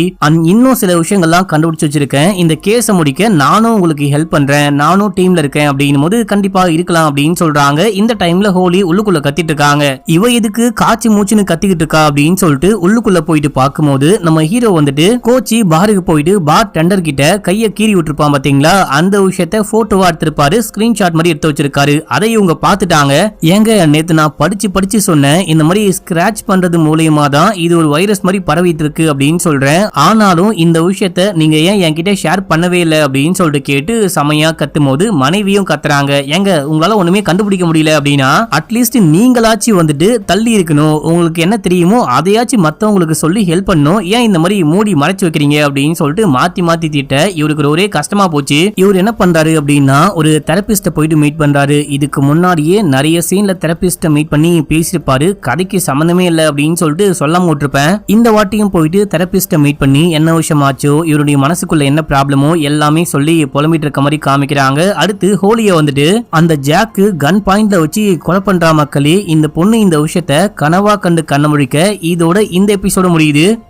Speaker 1: இன்னும் சில விஷயங்கள்லாம் கண்டுபிடிச்சு வச்சிருக்கேன், இந்த கேஸை முடிக்க நானும் உங்களுக்கு ஹெல்ப் பண்றேன், நானும் டீம்ல இருக்கேன் அப்படின்னும் போது கண்டிப்பா இருக்கலாம் அப்படின்னு சொல்றாங்க. இந்த டைம்ல ஹோலி உள்ளுக்குள்ள கத்திட்டு இருக்காங்க. இவ எதுக்கு காய்ச்சி மூச்சுன்னு கத்திக்கிட்டு இருக்கா அப்படின்னு சொல்லிட்டு உள்ளுக்குள்ள போயிட்டு பார்க்கும்போது நம்ம ஹீரோ வந்துட்டு கோச்சி பாருக்கு போயிட்டு பார் டெண்டர் கிட்ட கைய கீறி விட்டுருப்பான் பாத்தீங்களா, அந்த விஷயத்த போட்டோவா எடுத்திருப்பாரு, ஸ்கிரீன்ஷாட் மாதிரி எடுத்து வச்சிருக்காரு. அதை இவங்க பாத்துட்டாங்க. ஏங்க நேத்து நான் படிச்சு சொன்னேன், இந்த மாதிரி ஸ்கிராட்ச் பண்றது மூலியமா தான் இது ஒரு வைரஸ் மாதிரி பரவிட்டு இருக்கு அப்படின்னு சொல்றேன், ஆனாலும் இந்த விஷயத்த நீங்க ஏன் என்கிட்ட ஷேர் பண்ணவே இல்லை அப்படின்னு சொல்லிட்டு கேட்டு செமையா கத்தும் போது மனைவியும் கத்துறாங்க. ஏங்க உங்களால ஒண்ணுமே கண்டுபிடிக்க முடியல அப்படின்னா அட்லீஸ்ட் நீங்களாச்சும் வந்துட்டு தள்ளி இருக்கணும், உங்களுக்கு என்ன தெரியுமோ அதையாச்சும் மத்தவங்களுக்கு சொல்லி ஹெல்ப் பண்ணணும், ஏன் இந்த மாதிரி மூடி மறைச்சு வைக்கிறீங்க அப்படின்னு சொல்லிட்டு மாத்தி திட்ட இவருக்கு ஒரே கஷ்டமா போச்சு. இவர் என்ன பண்றாரு அப்படின்னா ஒரு தெரபிஸ்ட போயிட்டு மீட் பண்றாரு. இதுக்கு முன்னாடியே நிறைய சீன்ல தெரபிஸ்ட மீட் பண்ணி பேசிருப்பாரு, கதைக்கு சம்பந்தமே இல்லை அப்படின்னு சொல்லிட்டு சொல்லாம விட்டுருப்பேன். இந்த வாட்டியும் போயிட்டு தெரபிஸ்ட மீட் பண்ணி என்ன விஷயமாச்சோ இவருடைய மனசுக்குள்ள என்ன ப்ராப்ளமோ எல்லாமே சொல்லி புலம்பிட்டு இருக்க மாதிரி காமிக்கிறாங்க. அடுத்து ஹோலிய வந்துட்டு அந்த ஜாக்கு கன் பாயிண்ட்ல வச்சு கொலை பண்றா மக்களே. இந்த பொண்ணு இந்த விஷயத்த கனவா கண்டு கண்ண முழிக்க இதோட இந்த எபிசோட முடியுது.